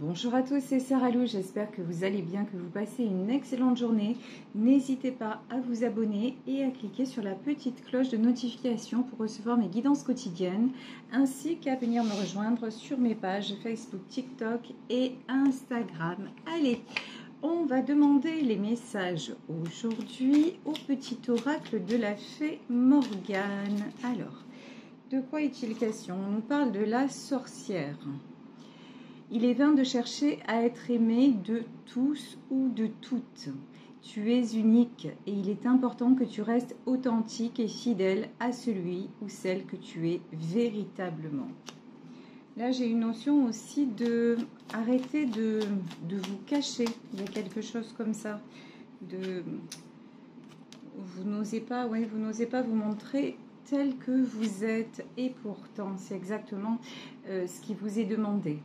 Bonjour à tous, c'est Sarah Lou, j'espère que vous allez bien, que vous passez une excellente journée. N'hésitez pas à vous abonner et à cliquer sur la petite cloche de notification pour recevoir mes guidances quotidiennes, ainsi qu'à venir me rejoindre sur mes pages Facebook, TikTok et Instagram. Allez, on va demander les messages aujourd'hui au petit oracle de la fée Morgane. Alors, de quoi est-il question? On nous parle de la sorcière. Il est vain de chercher à être aimé de tous ou de toutes. Tu es unique et il est important que tu restes authentique et fidèle à celui ou celle que tu es véritablement. Là, j'ai une notion aussi de arrêter de vous cacher. Il y a quelque chose comme ça. Vous n'osez pas, vous n'osez pas vous montrer tel que vous êtes. Et pourtant, c'est exactement ce qui vous est demandé.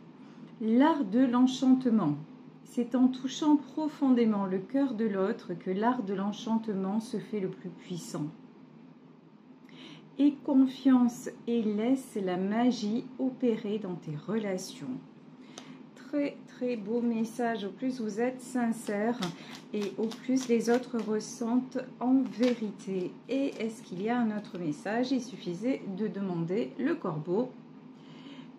L'art de l'enchantement. C'est en touchant profondément le cœur de l'autre que l'art de l'enchantement se fait le plus puissant. Aie confiance et laisse la magie opérer dans tes relations. Très très beau message. Au plus vous êtes sincère et au plus les autres ressentent en vérité. Et est-ce qu'il y a un autre message? Il suffisait de demander le corbeau.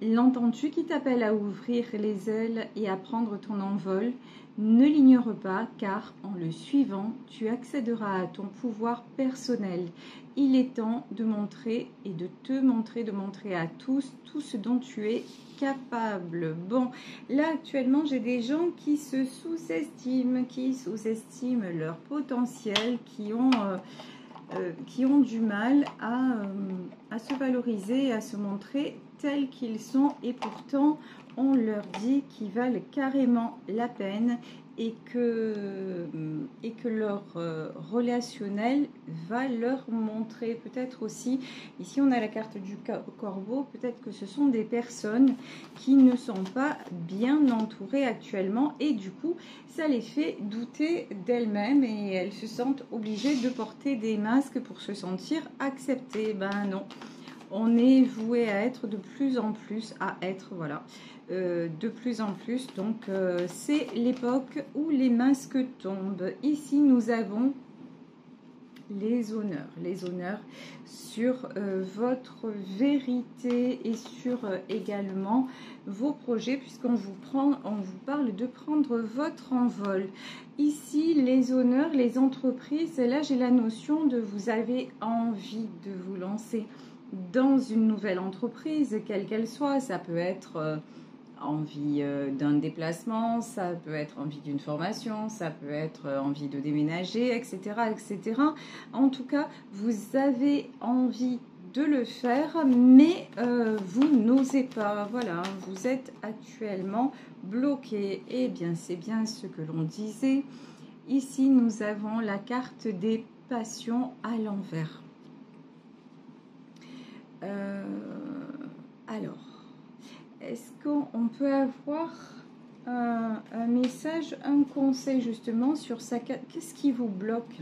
L'entends-tu qui t'appelle à ouvrir les ailes et à prendre ton envol? Ne l'ignore pas, car en le suivant, tu accéderas à ton pouvoir personnel. Il est temps de montrer et de te montrer, de montrer à tous tout ce dont tu es capable. Bon, là actuellement, j'ai des gens qui se sous-estiment, leur potentiel, qui ont du mal à se valoriser, à se montrer tels qu'ils sont, et pourtant on leur dit qu'ils valent carrément la peine et que leur relationnel va leur montrer. Peut-être aussi, ici on a la carte du corbeau, peut-être que ce sont des personnes qui ne sont pas bien entourées actuellement et du coup ça les fait douter d'elles-mêmes et elles se sentent obligées de porter des masques pour se sentir acceptées. Ben non, on est voué à être de plus en plus, de plus en plus. Donc, c'est l'époque où les masques tombent. Ici, nous avons les honneurs sur votre vérité et sur également vos projets, puisqu'on vous parle de prendre votre envol. Ici, les honneurs, les entreprises, et là j'ai la notion de vous avez envie de vous lancer dans une nouvelle entreprise, quelle qu'elle soit. Ça peut être envie d'un déplacement, ça peut être envie d'une formation, ça peut être envie de déménager, etc., etc. En tout cas, vous avez envie de le faire, mais vous n'osez pas. Voilà, vous êtes actuellement bloqué. Eh bien, c'est bien ce que l'on disait. Ici, nous avons la carte des passions à l'envers. Alors, est-ce qu'on peut avoir un message, un conseil justement sur ça? Qu'est-ce qui vous bloque?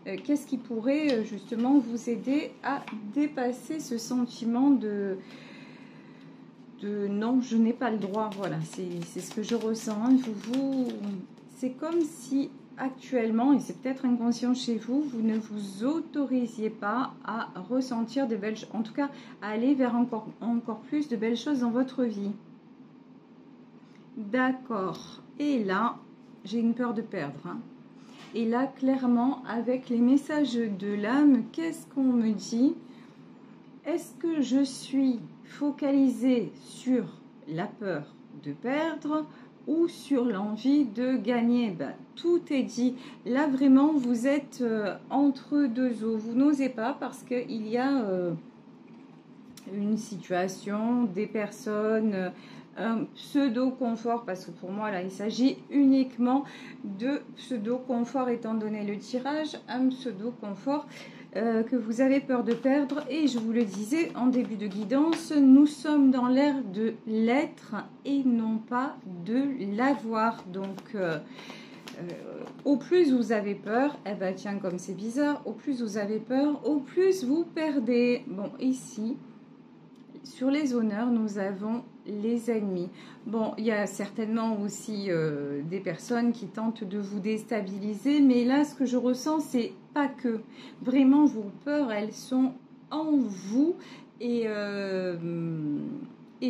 Qu'est-ce qui pourrait justement vous aider à dépasser ce sentiment de non, je n'ai pas le droit? Voilà, c'est ce que je ressens. C'est comme si actuellement, et c'est peut-être inconscient chez vous, vous ne vous autorisiez pas à ressentir de belles choses, en tout cas à aller vers encore plus de belles choses dans votre vie. D'accord. Et là, j'ai une peur de perdre. Et là, clairement, avec les messages de l'âme, qu'est-ce qu'on me dit? Est-ce que je suis focalisée sur la peur de perdre ou sur l'envie de gagner? Ben, tout est dit. Là, vraiment, vous êtes entre deux eaux. Vous n'osez pas parce qu'il y a une situation, des personnes, un pseudo-confort, parce que pour moi, là, il s'agit uniquement de pseudo-confort, étant donné le tirage, un pseudo-confort que vous avez peur de perdre. Et je vous le disais en début de guidance, nous sommes dans l'ère de l'être et non pas de l'avoir. Donc, au plus vous avez peur, eh ben tiens, comme c'est bizarre, au plus vous avez peur, au plus vous perdez. Bon, ici, sur les honneurs, nous avons les ennemis. Bon, il y a certainement aussi des personnes qui tentent de vous déstabiliser, mais là, ce que je ressens, c'est pas que. Vraiment, vos peurs, elles sont en vous et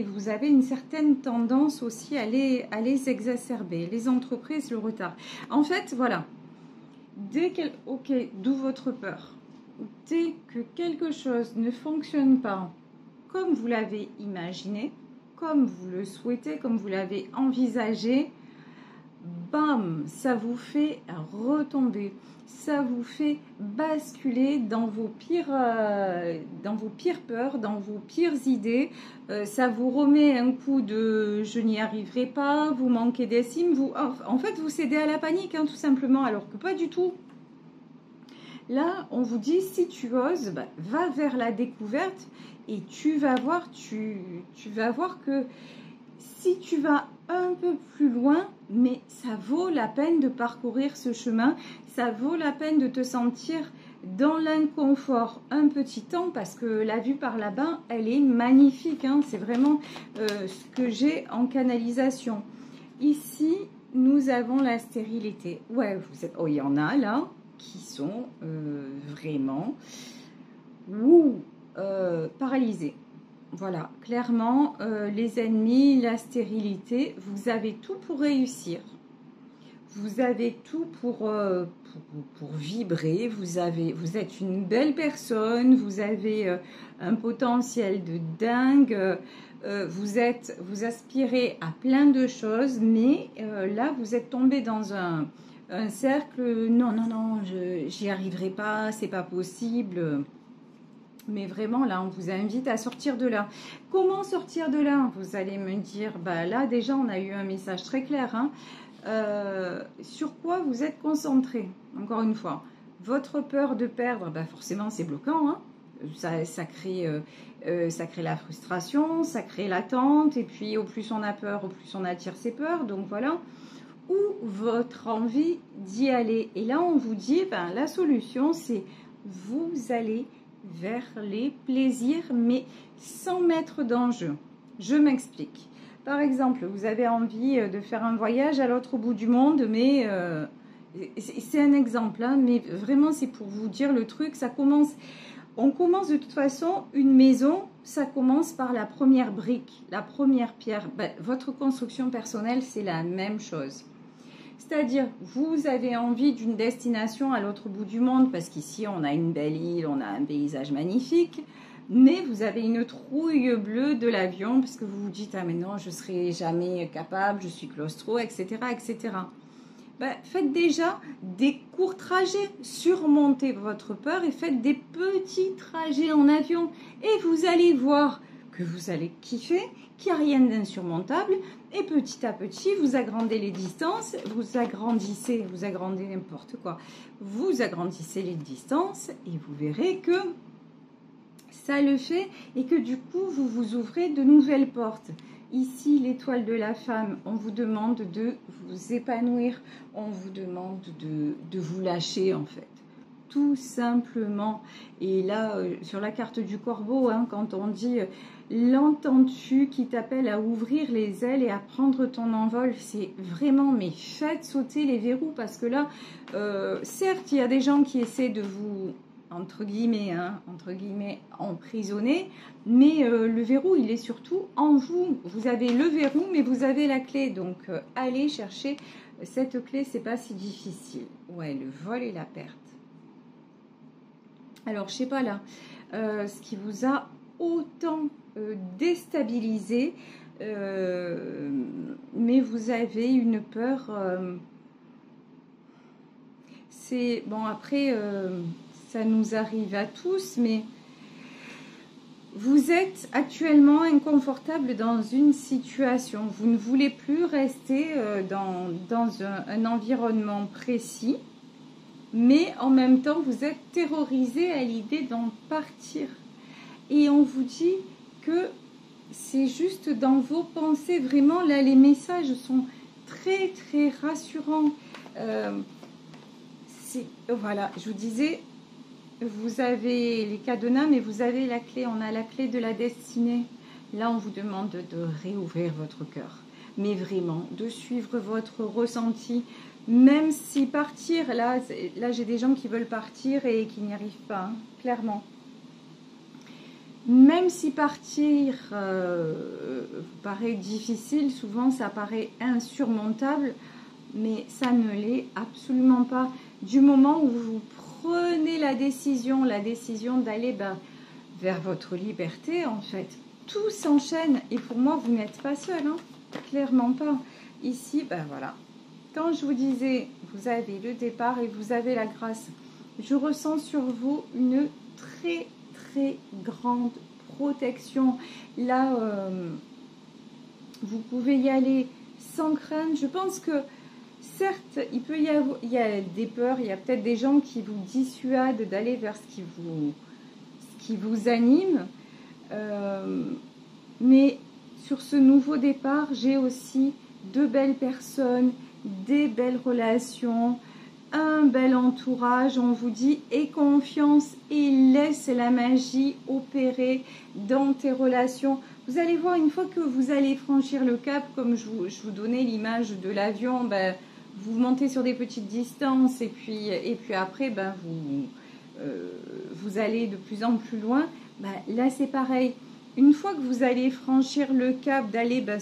vous avez une certaine tendance aussi à les exacerber. Les entreprises, le retard. En fait, voilà. Ok, d'où votre peur. Dès que quelque chose ne fonctionne pas comme vous l'avez imaginé, comme vous le souhaitez, comme vous l'avez envisagé, bam, ça vous fait retomber, ça vous fait basculer dans vos pires peurs, dans vos pires idées, ça vous remet un coup de je n'y arriverai pas, vous manquez d'estime, en fait vous cédez à la panique, hein, tout simplement, alors que pas du tout. Là, on vous dit, si tu oses, bah, va vers la découverte et tu vas voir que si tu vas un peu plus loin, mais ça vaut la peine de parcourir ce chemin, ça vaut la peine de te sentir dans l'inconfort un petit temps parce que la vue par là-bas, elle est magnifique, hein, c'est vraiment ce que j'ai en canalisation. Ici, nous avons la stérilité. Ouais, oh, il y en a là qui sont vraiment paralysés. Voilà, clairement, les ennemis, la stérilité, vous avez tout pour réussir. Vous avez tout pour vibrer. Vous êtes une belle personne, vous avez un potentiel de dingue. Vous aspirez à plein de choses, mais là, vous êtes tombé dans un cercle. Non, j'y arriverai pas, c'est pas possible. Mais vraiment, là, on vous invite à sortir de là. Comment sortir de là? Vous allez me dire, bah là, déjà, on a eu un message très clair. Hein. Sur quoi vous êtes concentré? Encore une fois, votre peur de perdre, bah forcément, c'est bloquant. Hein. Ça crée la frustration, ça crée l'attente. Et puis, au plus on a peur, au plus on attire ses peurs. Donc, voilà. Ou votre envie d'y aller. Et là, on vous dit, ben, la solution, c'est vous allez vers les plaisirs, mais sans mettre d'enjeu. Je m'explique. Par exemple, vous avez envie de faire un voyage à l'autre bout du monde, mais c'est un exemple, hein, mais vraiment c'est pour vous dire le truc, on commence de toute façon une maison, ça commence par la première brique, la première pierre. Ben, votre construction personnelle, c'est la même chose. C'est-à-dire, vous avez envie d'une destination à l'autre bout du monde, parce qu'ici, on a une belle île, on a un paysage magnifique, mais vous avez une trouille bleue de l'avion, parce que vous vous dites, ah mais non, je ne serai jamais capable, je suis claustro, etc., etc. Ben, faites déjà des courts trajets, surmontez votre peur et faites des petits trajets en avion. Et vous allez voir que vous allez kiffer, qu'il n'y a rien d'insurmontable. Et petit à petit, vous agrandissez les distances, vous agrandissez n'importe quoi. Vous agrandissez les distances et vous verrez que ça le fait et que du coup, vous vous ouvrez de nouvelles portes. Ici, l'étoile de la femme, on vous demande de vous épanouir, on vous demande de vous lâcher en fait. Tout simplement. Et là, sur la carte du corbeau, hein, quand on dit l'entends-tu qui t'appelle à ouvrir les ailes et à prendre ton envol, c'est vraiment, mais faites sauter les verrous parce que là, certes, il y a des gens qui essaient de vous, entre guillemets, emprisonner, mais le verrou, il est surtout en vous. Vous avez le verrou, mais vous avez la clé. Donc, allez chercher cette clé, c'est pas si difficile. Ouais, le vol et la perte. Alors, je sais pas là, ce qui vous a autant déstabilisé, mais vous avez une peur. C'est bon après, ça nous arrive à tous, mais vous êtes actuellement inconfortable dans une situation. Vous ne voulez plus rester dans un environnement précis. Mais en même temps, vous êtes terrorisé à l'idée d'en partir. Et on vous dit que c'est juste dans vos pensées. Vraiment, là, les messages sont très, très rassurants. Voilà, je vous disais, vous avez les cadenas, mais vous avez la clé. On a la clé de la destinée. Là, on vous demande de réouvrir votre cœur. Mais vraiment, de suivre votre ressenti. Même si partir, là j'ai des gens qui veulent partir et qui n'y arrivent pas, hein, clairement. Même si partir vous paraît difficile, souvent ça paraît insurmontable, mais ça ne l'est absolument pas. Du moment où vous prenez la décision d'aller vers votre liberté, en fait, tout s'enchaîne. Et pour moi, vous n'êtes pas seul, hein, clairement pas. Ici, voilà. Quand je vous disais, vous avez le départ et vous avez la grâce, je ressens sur vous une très grande protection. Là, vous pouvez y aller sans crainte. Je pense que certes, il y a des peurs, il y a peut-être des gens qui vous dissuadent d'aller vers ce qui vous anime. Mais sur ce nouveau départ, j'ai aussi de belles personnes, des belles relations, un bel entourage. On vous dit aie confiance et laisse la magie opérer dans tes relations. Vous allez voir, une fois que vous allez franchir le cap, comme je vous donnais l'image de l'avion, vous montez sur des petites distances et puis après vous allez de plus en plus loin. Là c'est pareil, une fois que vous allez franchir le cap d'aller vers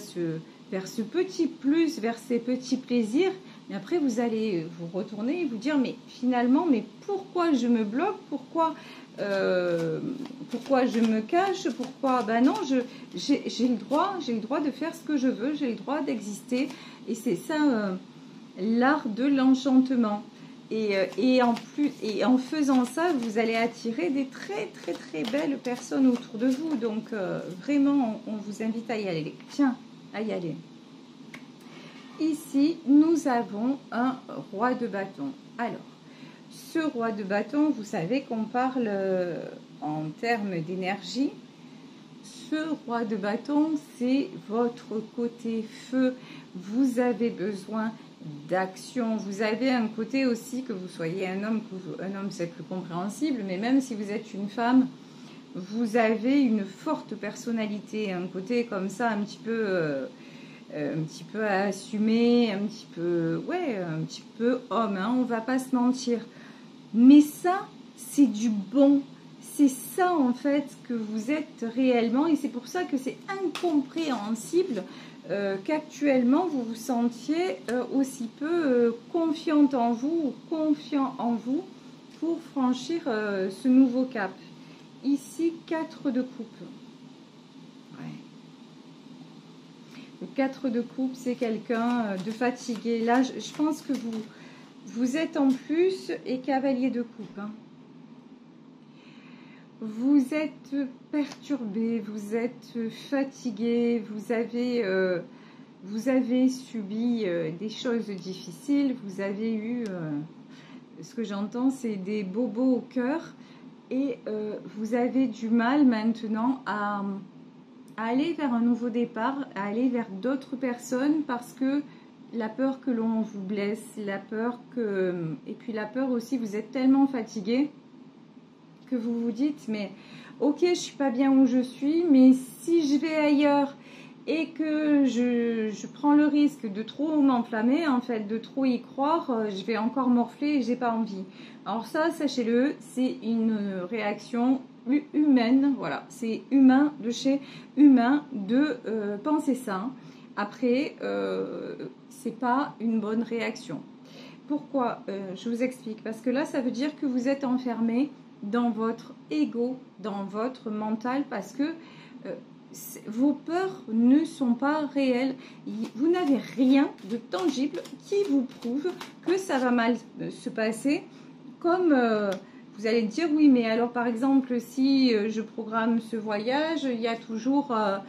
ce petit plus, vers ces petits plaisirs, mais après vous allez vous retourner et vous dire mais finalement, mais pourquoi je me bloque, pourquoi je me cache, pourquoi non, j'ai le droit de faire ce que je veux, j'ai le droit d'exister. Et c'est ça l'art de l'enchantement. Et en faisant ça, vous allez attirer des très belles personnes autour de vous. Donc vraiment, on vous invite à y aller. Tiens, à y aller. Ici, nous avons un roi de bâton. Alors, ce roi de bâton, vous savez qu'on parle en termes d'énergie. Ce roi de bâton, c'est votre côté feu. Vous avez besoin d'action. Vous avez un côté aussi, que vous soyez un homme c'est plus compréhensible, mais même si vous êtes une femme, vous avez une forte personnalité, un côté comme ça un petit peu à assumer, un petit peu homme, hein, on va pas se mentir. Mais ça, c'est du bon. C'est ça en fait que vous êtes réellement, et c'est pour ça que c'est incompréhensible qu'actuellement vous vous sentiez aussi peu confiante en vous ou confiant en vous pour franchir ce nouveau cap. Ici, 4 de coupe. Ouais. Le 4 de coupe, c'est quelqu'un de fatigué. Là, je pense que vous êtes en plus et cavalier de coupe. Hein. Vous êtes perturbé, vous êtes fatigué, vous avez subi des choses difficiles, vous avez eu, ce que j'entends, c'est des bobos au cœur, et vous avez du mal maintenant à aller vers un nouveau départ, à aller vers d'autres personnes, parce que la peur que l'on vous blesse, et puis la peur aussi, vous êtes tellement fatigué que vous vous dites, mais ok, je suis pas bien où je suis, mais si je vais ailleurs et que je prends le risque de trop m'enflammer, en fait, de trop y croire, je vais encore morfler et j'ai pas envie. Alors ça, sachez-le, c'est une réaction humaine, voilà, c'est humain de chez humain de penser ça. Après, c'est pas une bonne réaction. Pourquoi? Je vous explique. Parce que là, ça veut dire que vous êtes enfermé dans votre ego, dans votre mental, parce que vos peurs ne sont pas réelles. Vous n'avez rien de tangible qui vous prouve que ça va mal se passer. Comme vous allez dire, oui, mais alors par exemple, si je programme ce voyage, il y a toujours un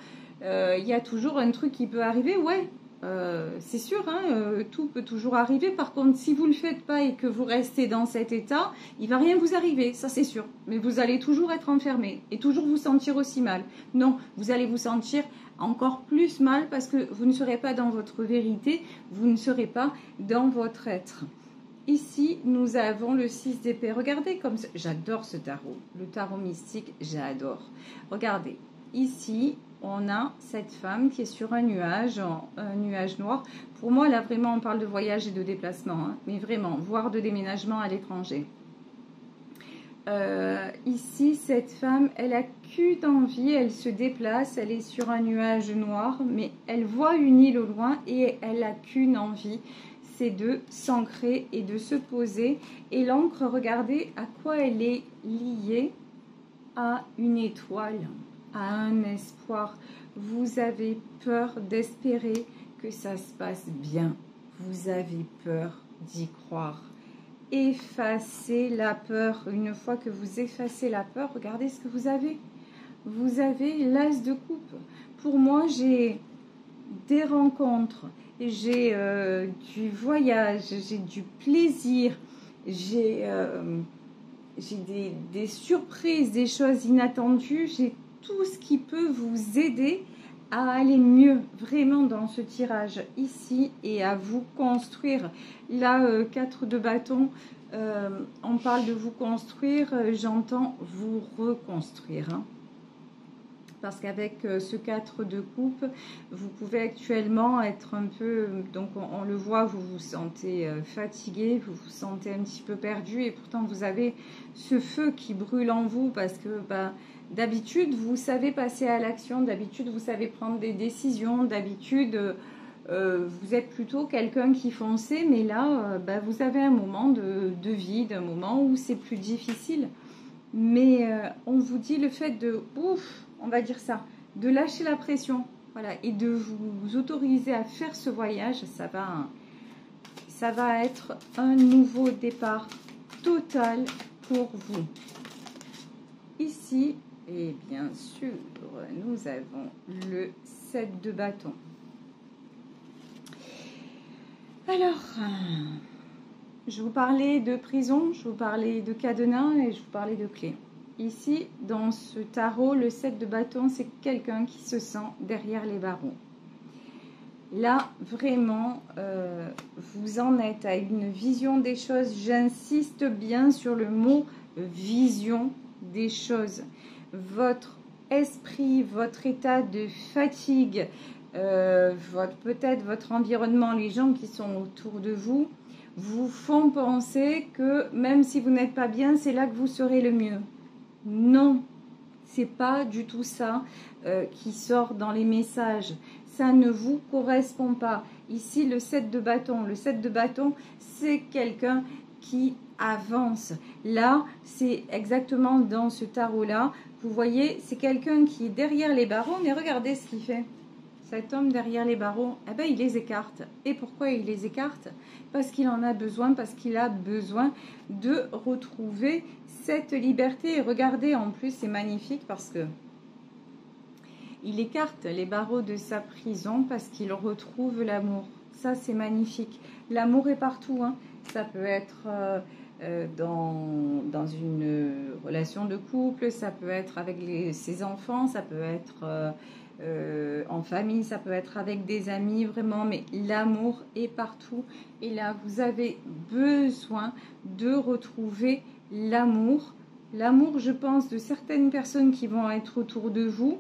truc qui peut arriver. Ouais, c'est sûr, hein, tout peut toujours arriver. Par contre, si vous ne le faites pas et que vous restez dans cet état, il va rien vous arriver, ça c'est sûr. Mais vous allez toujours être enfermé et toujours vous sentir aussi mal. Non, vous allez vous sentir encore plus mal parce que vous ne serez pas dans votre vérité, vous ne serez pas dans votre être. Ici, nous avons le 6 d'épée. Regardez comme j'adore ce tarot. Le tarot mystique, j'adore. Regardez, ici, on a cette femme qui est sur un nuage noir. Pour moi, là, vraiment, on parle de voyage et de déplacement, hein, mais vraiment, voire de déménagement à l'étranger. Ici, cette femme, elle a qu'une envie, elle se déplace, elle est sur un nuage noir, mais elle voit une île au loin et elle a qu'une envie, c'est de s'ancrer et de se poser. Et l'encre, regardez à quoi elle est liée, à une étoile, à un espoir. Vous avez peur d'espérer que ça se passe bien. Vous avez peur d'y croire. Effacez la peur. Une fois que vous effacez la peur, regardez ce que vous avez. Vous avez l'as de coupe. Pour moi, j'ai des rencontres, j'ai du voyage, j'ai du plaisir, j'ai des surprises, des choses inattendues, j'ai tout ce qui peut vous aider à aller mieux vraiment dans ce tirage ici et à vous construire. Là, 4 de bâton, on parle de vous construire, j'entends vous reconstruire. Hein. Parce qu'avec ce 4 de coupe, vous pouvez actuellement être un peu, donc on le voit, vous vous sentez fatigué, vous vous sentez un petit peu perdu et pourtant vous avez ce feu qui brûle en vous parce que d'habitude vous savez passer à l'action, d'habitude vous savez prendre des décisions, d'habitude vous êtes plutôt quelqu'un qui fonçait, mais là vous avez un moment de vide, un moment où c'est plus difficile. Mais on vous dit le fait de, on va dire ça, de lâcher la pression, voilà, et de vous autoriser à faire ce voyage, ça va être un nouveau départ total pour vous. Ici, et bien sûr, nous avons le 7 de bâton. Alors, je vous parlais de prison, je vous parlais de cadenas et je vous parlais de clés. Ici, dans ce tarot, le 7 de bâton, c'est quelqu'un qui se sent derrière les barreaux. Là, vraiment, vous en êtes à une vision des choses. J'insiste bien sur le mot vision des choses. Votre esprit, votre état de fatigue, peut-être votre environnement, les gens qui sont autour de vous, vous font penser que même si vous n'êtes pas bien, c'est là que vous serez le mieux. Non, c'est pas du tout ça qui sort dans les messages. Ça ne vous correspond pas. Ici, le 7 de bâton. Le 7 de bâton, c'est quelqu'un qui avance. Là, c'est exactement dans ce tarot-là. Vous voyez, c'est quelqu'un qui est derrière les barreaux, mais regardez ce qu'il fait. Cet homme derrière les barreaux, eh ben, il les écarte. Et pourquoi il les écarte? Parce qu'il en a besoin, parce qu'il a besoin de retrouver cette liberté. Et regardez, en plus, c'est magnifique parce que il écarte les barreaux de sa prison parce qu'il retrouve l'amour. Ça, c'est magnifique. L'amour est partout. Hein. Ça peut être dans une relation de couple, ça peut être avec ses enfants, ça peut être en famille, ça peut être avec des amis, vraiment, mais l'amour est partout. Et là, vous avez besoin de retrouver l'amour. L'amour, je pense, de certaines personnes qui vont être autour de vous,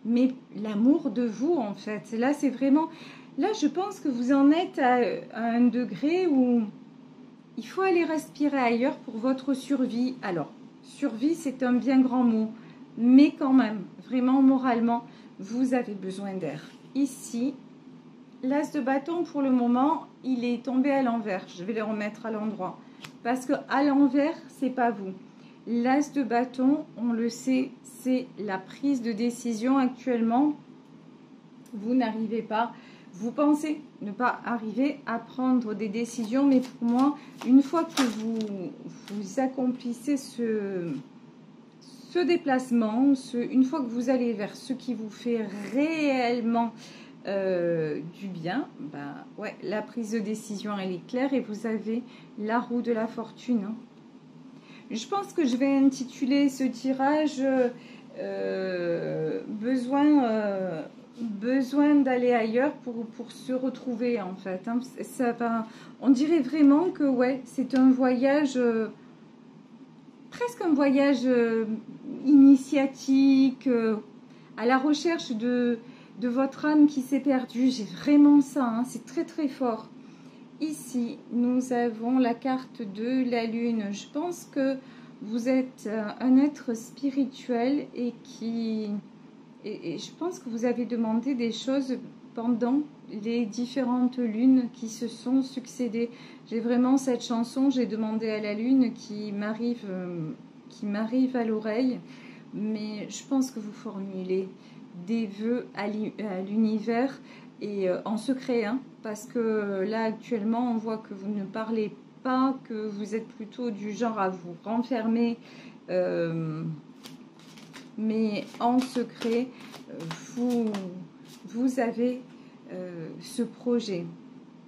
mais l'amour de vous, en fait. Là, c'est vraiment... Là, je pense que vous en êtes à un degré où il faut aller respirer ailleurs pour votre survie. Alors, survie, c'est un bien grand mot, mais quand même, vraiment, moralement, vous avez besoin d'air. Ici, l'as de bâton, pour le moment, il est tombé à l'envers. Je vais le remettre à l'endroit. Parce que à l'envers, c'est pas vous. L'as de bâton, on le sait, c'est la prise de décision actuellement. Vous n'arrivez pas, vous pensez ne pas arriver à prendre des décisions, mais pour moi, une fois que vous accomplissez ce déplacement, une fois que vous allez vers ce qui vous fait réellement du bien, ouais, la prise de décision, elle est claire et vous avez la roue de la fortune. Hein. Je pense que je vais intituler ce tirage besoin d'aller ailleurs pour se retrouver, en fait. Hein. On dirait vraiment que ouais, c'est un voyage, presque un voyage initiatique, à la recherche de votre âme qui s'est perdue. J'ai vraiment ça, hein, c'est très très fort. Ici, nous avons la carte de la lune. Je pense que vous êtes un être spirituel et je pense que vous avez demandé des choses pendant les différentes lunes qui se sont succédées. J'ai vraiment cette chanson, j'ai demandé à la lune qui m'arrive à l'oreille, mais je pense que vous formulez des vœux à l'univers et en secret, hein, parce que là actuellement on voit que vous ne parlez pas, que vous êtes plutôt du genre à vous renfermer, mais en secret vous avez ce projet.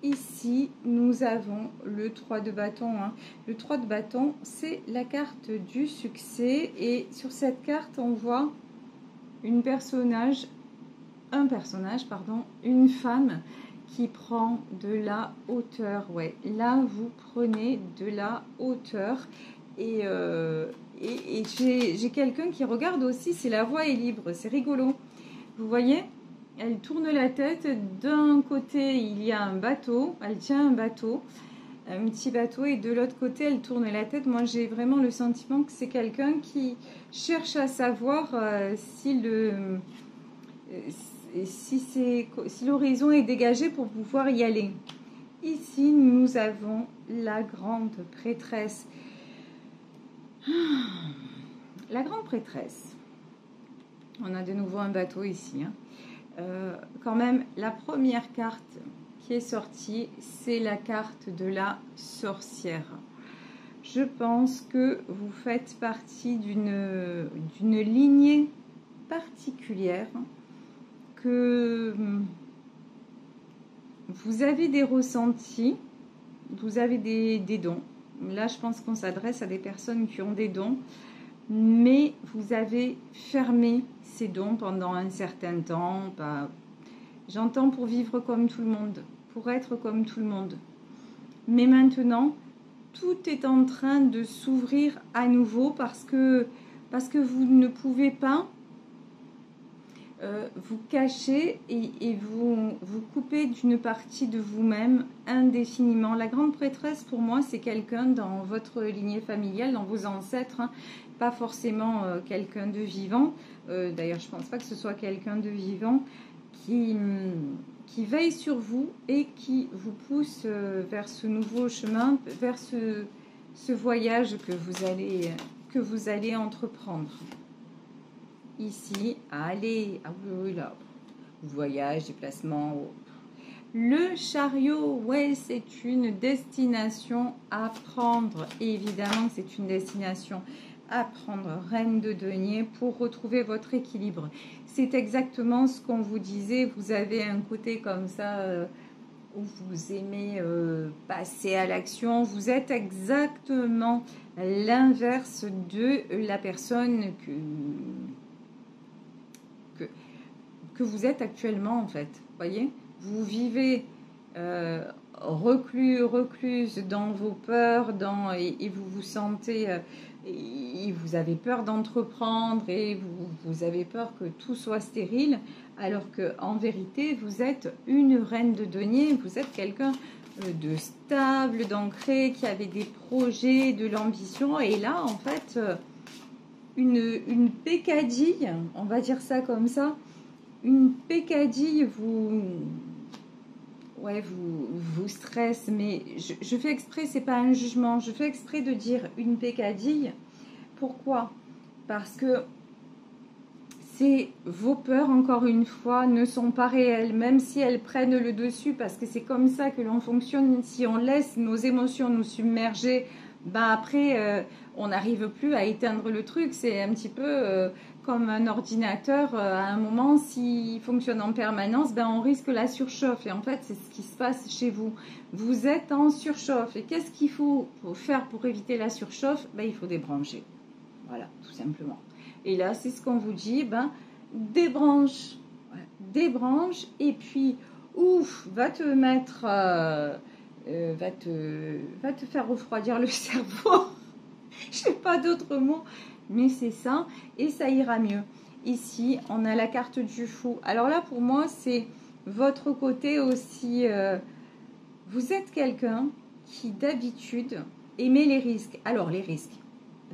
Ici nous avons le 3 de bâton, hein. Le 3 de bâton, c'est la carte du succès, et sur cette carte on voit une femme qui prend de la hauteur. Ouais, là vous prenez de la hauteur, et j'ai quelqu'un qui regarde aussi, c'est la voie est libre, c'est rigolo. Vous voyez, elle tourne la tête, d'un côté il y a un bateau, elle tient un bateau, un petit bateau, et de l'autre côté elle tourne la tête. Moi j'ai vraiment le sentiment que c'est quelqu'un qui cherche à savoir si l'horizon est dégagé pour pouvoir y aller. Ici nous avons la grande prêtresse. La grande prêtresse, on a de nouveau un bateau ici, hein. Quand même, la première carte qui est sortie, c'est la carte de la sorcière. Je pense que vous faites partie d'une lignée particulière, que vous avez des ressentis, vous avez des dons. Là, je pense qu'on s'adresse à des personnes qui ont des dons, mais vous avez fermé ces dons pendant un certain temps. J'entends pour vivre comme tout le monde, pour être comme tout le monde. Mais maintenant, tout est en train de s'ouvrir à nouveau parce que vous ne pouvez pas vous cacher et vous couper d'une partie de vous-même indéfiniment. La grande prêtresse, pour moi, c'est quelqu'un dans votre lignée familiale, dans vos ancêtres, hein, pas forcément quelqu'un de vivant. D'ailleurs, je ne pense pas que ce soit quelqu'un de vivant qui veille sur vous et qui vous pousse vers ce nouveau chemin, vers ce voyage que vous allez entreprendre. Ici, allez, ah oui, là, voyage, déplacement. Le chariot, ouais, c'est une destination à prendre. Et évidemment, c'est une destination à prendre, reine de denier, pour retrouver votre équilibre. C'est exactement ce qu'on vous disait. Vous avez un côté comme ça où vous aimez passer à l'action. Vous êtes exactement l'inverse de la personne que vous êtes actuellement, en fait. Voyez, vous vivez recluse dans vos peurs, et vous vous sentez, et vous avez peur d'entreprendre, et vous avez peur que tout soit stérile, alors que en vérité, vous êtes une reine de denier, vous êtes quelqu'un de stable, d'ancré, qui avait des projets, de l'ambition, et là, en fait, une pécadille, on va dire ça comme ça, une pécadille vous stresse, mais je fais exprès, c'est pas un jugement, je fais exprès de dire une pécadille. Pourquoi? Parce que vos peurs, encore une fois, ne sont pas réelles, même si elles prennent le dessus, parce que c'est comme ça que l'on fonctionne. Si on laisse nos émotions nous submerger, après, on n'arrive plus à éteindre le truc. C'est un petit peu comme un ordinateur. À un moment, s'il fonctionne en permanence, on risque la surchauffe. Et en fait, c'est ce qui se passe chez vous. Vous êtes en surchauffe. Et qu'est-ce qu'il faut faire pour éviter la surchauffe? Il faut débrancher. Voilà, tout simplement. Et là, c'est ce qu'on vous dit. Débranche. Débranche. Et puis, ouf, va te mettre... va te faire refroidir le cerveau. Je n'ai pas d'autres mots, mais c'est ça, et ça ira mieux. Ici, on a la carte du fou. Alors là, pour moi, c'est votre côté aussi. Vous êtes quelqu'un qui, d'habitude, aimait les risques. Alors, les risques,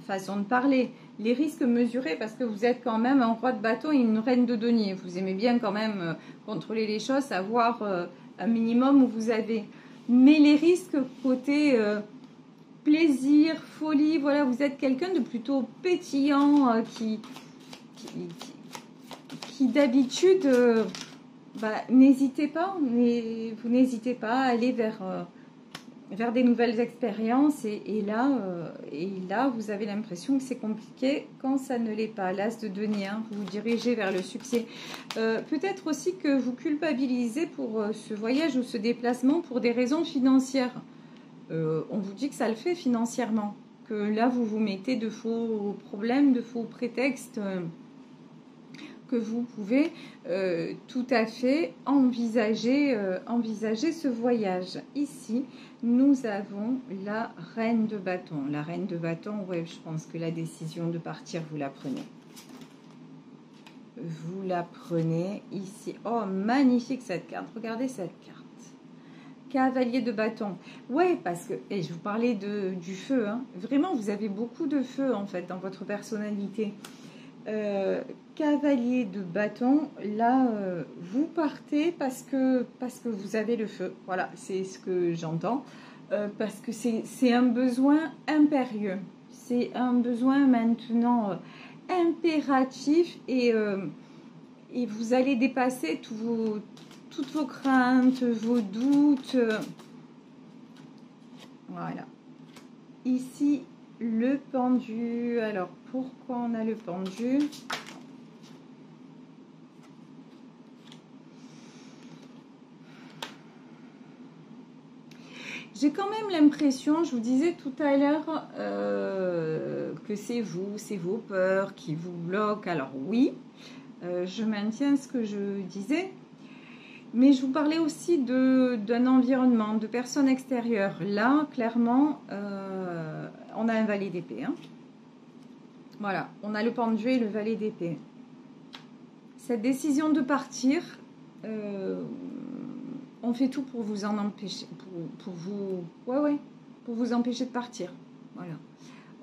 façon de parler, les risques mesurés, parce que vous êtes quand même un roi de bâton et une reine de denier. Vous aimez bien quand même contrôler les choses, savoir un minimum où vous avez. Mais les risques côté plaisir, folie, voilà, vous êtes quelqu'un de plutôt pétillant qui d'habitude, n'hésitez pas, mais vous n'hésitez pas à aller vers des nouvelles expériences et là, vous avez l'impression que c'est compliqué quand ça ne l'est pas. L'as de denier, hein, vous vous dirigez vers le succès. Peut-être aussi que vous culpabilisez pour ce voyage ou ce déplacement pour des raisons financières. On vous dit que ça le fait financièrement, que là, vous vous mettez de faux problèmes, de faux prétextes, que vous pouvez tout à fait envisager ce voyage. Ici, nous avons la reine de bâton. La reine de bâton, ouais, je pense que la décision de partir, vous la prenez. Vous la prenez ici. Oh, magnifique cette carte. Regardez cette carte. Cavalier de bâton. Ouais, parce que, et je vous parlais du feu, hein. Vraiment, vous avez beaucoup de feu, en fait, dans votre personnalité. Cavalier de bâton, là, vous partez parce que vous avez le feu. Voilà, c'est ce que j'entends. Parce que c'est un besoin impérieux. C'est un besoin maintenant impératif et vous allez dépasser toutes vos craintes, vos doutes. Voilà. Ici, le pendu. Alors, pourquoi on a le pendu? J'ai quand même l'impression, je vous disais tout à l'heure, que c'est vos peurs qui vous bloquent. Alors oui, je maintiens ce que je disais. Mais je vous parlais aussi d'un environnement, de personnes extérieures. Là, clairement, on a un valet d'épée. Hein. Voilà, on a le pendu et le valet d'épée. Cette décision de partir, on fait tout pour vous en empêcher, pour vous empêcher de partir. Voilà.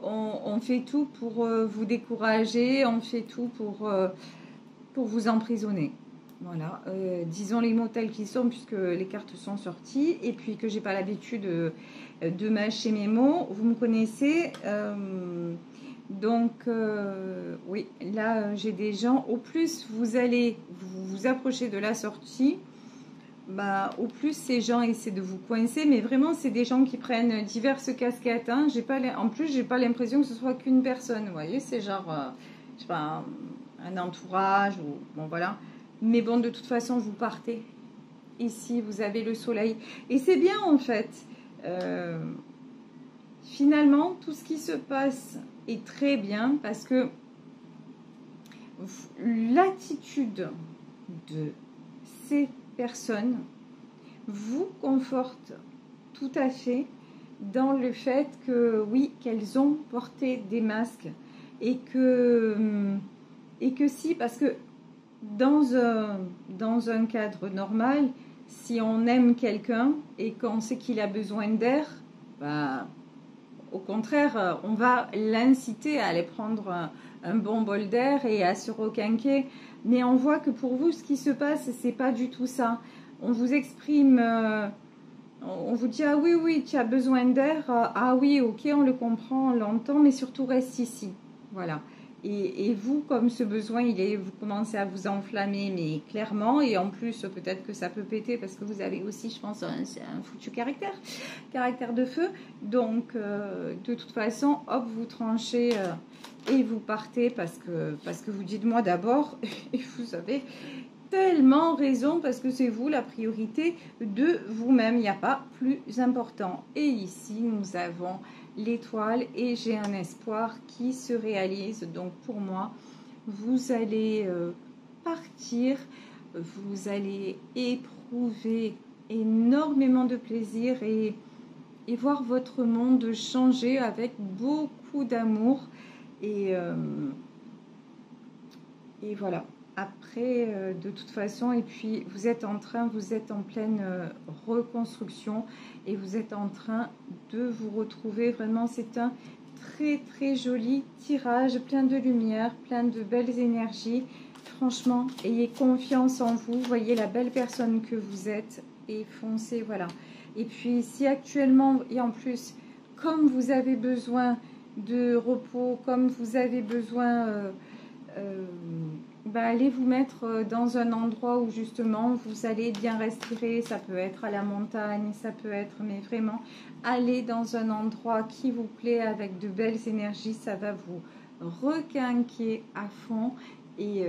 On fait tout pour vous décourager, on fait tout pour vous emprisonner. Voilà, disons les mots tels qu'ils sont puisque les cartes sont sorties et puis que j'ai pas l'habitude de mâcher mes mots. Vous me connaissez, donc oui, là j'ai des gens. Au plus vous allez vous approcher de la sortie, au plus ces gens essaient de vous coincer, mais vraiment c'est des gens qui prennent diverses casquettes. Hein. En plus j'ai pas l'impression que ce soit qu'une personne. Vous voyez, c'est genre, je sais pas, un entourage ou bon voilà. Mais bon, de toute façon, vous partez. Ici, vous avez le soleil. Et c'est bien, en fait. Finalement, tout ce qui se passe est très bien parce que l'attitude de ces personnes vous conforte tout à fait dans le fait que, oui, qu'elles ont porté des masques et que si, parce que dans un cadre normal, si on aime quelqu'un et qu'on sait qu'il a besoin d'air, au contraire, on va l'inciter à aller prendre un bon bol d'air et à se requinquer. Mais on voit que pour vous, ce qui se passe, c'est pas du tout ça. On vous exprime, on vous dit, ah oui, tu as besoin d'air, ah oui, ok, on le comprend, on l'entend, mais surtout reste ici. Voilà. Et vous, comme ce besoin, vous commencez à vous enflammer, mais clairement, et en plus, peut-être que ça peut péter parce que vous avez aussi, je pense, un foutu caractère de feu. Donc, de toute façon, hop, vous tranchez et vous partez parce que vous dites moi d'abord, et vous avez tellement raison parce que c'est vous la priorité de vous-même. Il n'y a pas plus important. Et ici, nous avons l'étoile et j'ai un espoir qui se réalise. Donc pour moi, vous allez partir, vous allez éprouver énormément de plaisir et voir votre monde changer avec beaucoup d'amour et Et voilà. Après, de toute façon, et puis vous êtes en pleine reconstruction et vous êtes en train de vous retrouver. Vraiment, c'est un très très joli tirage, plein de lumière, plein de belles énergies. Franchement, ayez confiance en vous, voyez la belle personne que vous êtes et foncez, voilà. Et puis, si actuellement, et en plus, comme vous avez besoin de repos, comme vous avez besoin... allez vous mettre dans un endroit où justement vous allez bien respirer. Ça peut être à la montagne, ça peut être, mais vraiment allez dans un endroit qui vous plaît avec de belles énergies. Ça va vous requinquer à fond et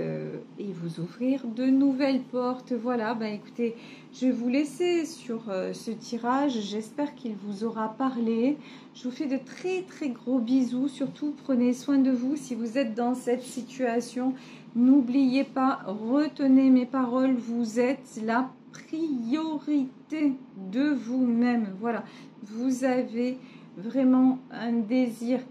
vous ouvrir de nouvelles portes. Voilà, écoutez, je vais vous laisser sur ce tirage. J'espère qu'il vous aura parlé. Je vous fais de très très gros bisous. Surtout prenez soin de vous si vous êtes dans cette situation. N'oubliez pas, retenez mes paroles, vous êtes la priorité de vous-même. Voilà, vous avez vraiment un désir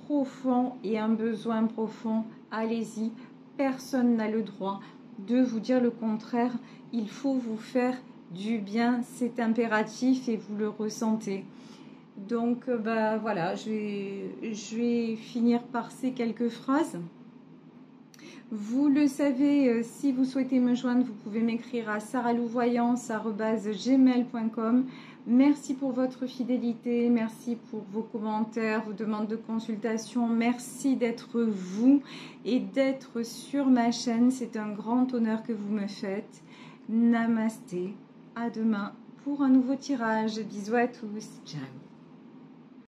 profond et un besoin profond. Allez-y, personne n'a le droit de vous dire le contraire. Il faut vous faire du bien, c'est impératif et vous le ressentez. Donc, voilà, je vais finir par ces quelques phrases. Vous le savez, si vous souhaitez me joindre, vous pouvez m'écrire à saralouvoyance@gmail.com. Merci pour votre fidélité, merci pour vos commentaires, vos demandes de consultation. Merci d'être vous et d'être sur ma chaîne. C'est un grand honneur que vous me faites. Namasté, à demain pour un nouveau tirage. Bisous à tous, ciao.